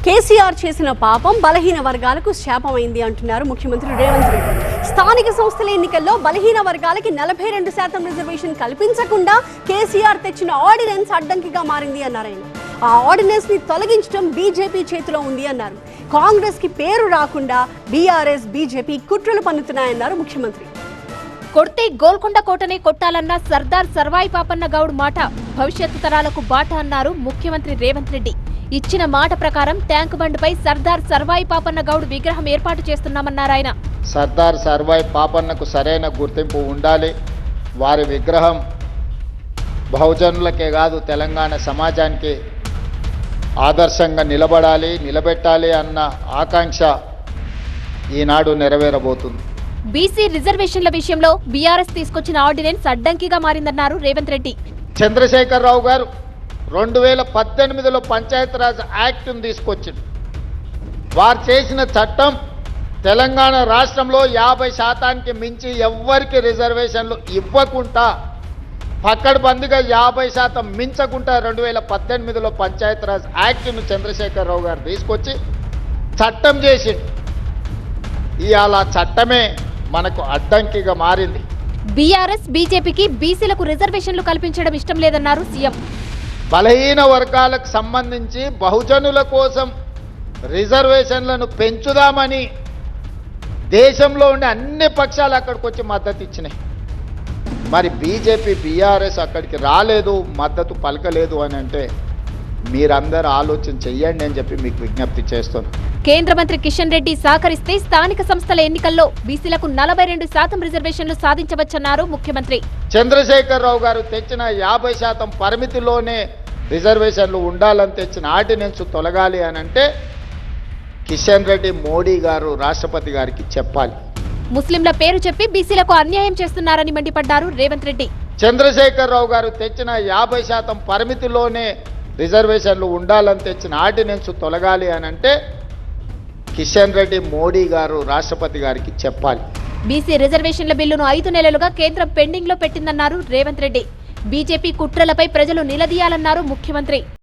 కేసీఆర్ చేసిన పాపం బలహీన వర్గాలకు శాపమైంది అంటున్నారు ముఖ్యమంత్రి రేవంత్ రెడ్డి. స్థానిక సంస్థల ఎన్నికల్లో బలహీన వర్గాలకి 42% రిజర్వేషన్ కల్పించకుండా కేసీఆర్ తెచ్చిన ఆర్డినెన్స్ అడ్డంకిగా మారింది అన్నారు ఆయన. ఆ ఆర్డినెన్స్ ని తొలగించడం బీజేపీ చేతిలో ఉంది అన్నారు. కాంగ్రెస్ కి పేరు రాకుండా బీఆర్ఎస్ బీజేపీ కుట్రలు పన్నుతున్నాయన్నారు ముఖ్యమంత్రి. కొడితే గోల్కొండ కోటనే కొట్టాలన్న సర్దార్ సర్వాయి పాపన్న గౌడ్ మాట భవిష్యత్తు తరాలకు బాట అన్నారు ముఖ్యమంత్రి రేవంత్ రెడ్డి. ఇచ్చిన మాట ప్రకారం ట్యాంక్ బండ్పై సర్దార్ సర్వాయి పాపన్న గౌడ్ విగ్రహం ఏర్పాటు చేస్తున్నామన్నారు ఆయన. సర్దార్ సర్వాయి పాపన్నకు సరైన గుర్తింపు ఉండాలి. వారి విగ్రహం బహుజనులకే కాదు తెలంగాణ సమాజానికి ఆదర్శంగా నిలబెట్టాలి అన్న ఆకాంక్ష ఈనాడు నెరవేరబోతుంది. బీసీ రిజర్వేషన్ల విషయంలో బీఆర్ఎస్ తీసుకొచ్చిన ఆర్డినెన్స్ అడ్డంకిగా మారిందన్నారు రేవంత్ రెడ్డి. చంద్రశేఖరరావు గారు 2018లో పంచాయతీరాజ్ యాక్ట్ను తీసుకొచ్చింది. వారు చేసిన చట్టం తెలంగాణ రాష్ట్రంలో 50% మించి ఎవ్వరికి రిజర్వేషన్లు ఇవ్వకుండా పక్కడబందిగా 50% మించకుండా 2018లో పంచాయతీరాజ్ యాక్ట్ను చంద్రశేఖరరావు గారు తీసుకొచ్చి చట్టం చేసిండు. ఇవాళ చట్టమే మనకు అడ్డంకిగా మారింది. బీఆర్ఎస్ బీజేపీకి బీసీలకు రిజర్వేషన్లు కల్పించడం ఇష్టం లేదన్నారు సీఎం. బలహీన వర్గాలకు సంబంధించి బహుజనుల కోసం రిజర్వేషన్లను పెంచుదామని దేశంలో ఉండే అన్ని పక్షాలు అక్కడికి వచ్చి మద్దతు ఇచ్చినాయి. మరి బీజేపీ బీఆర్ఎస్ అక్కడికి రాలేదు, మద్దతు పలకలేదు అని అంటే మీరందరూ ఆలోచన చెయ్యండి అని చెప్పి మీకు విజ్ఞప్తి చేస్తున్నాను. కేంద్ర మంత్రి కిషన్ రెడ్డి సహకరిస్తే స్థానిక సంస్థల ఎన్నికల్లో బీసీలకు 42% రిజర్వేషన్లు సాధించవచ్చన్నారు ముఖ్యమంత్రి. చంద్రశేఖరరావు గారు తెచ్చిన 50% పరిమితిలోనే రిజర్వేషన్లు ఉండాలని తెచ్చిన ఆర్డినెన్స్ తొలగాలి అని అంటే కిషన్ రెడ్డి మోడీ గారు రాష్ట్రపతి గారికి చెప్పాలి. ముస్లింల పేరు చెప్పి బీసీలకు అన్యాయం చేస్తున్నారని మండిపడ్డారు రేవంత్ రెడ్డి. చంద్రశేఖరరావు గారు తెచ్చిన 50% పరిమితిలోనే రిజర్వేషన్లు ఉండాలని తెచ్చిన ఆర్డినెన్స్ తొలగాలి అని అంటే కిషన్ రెడ్డి మోడీ గారు రాష్ట్రపతి గారికి చెప్పాలి. బీసీ రిజర్వేషన్ల బిల్లును 5 నెలలుగా కేంద్రం పెండింగ్ లో పెట్టిందన్నారు రేవంత్ రెడ్డి. బీజేపీ కుట్రలపై ప్రజలు నిలదీయాలన్నారు ముఖ్యమంత్రి.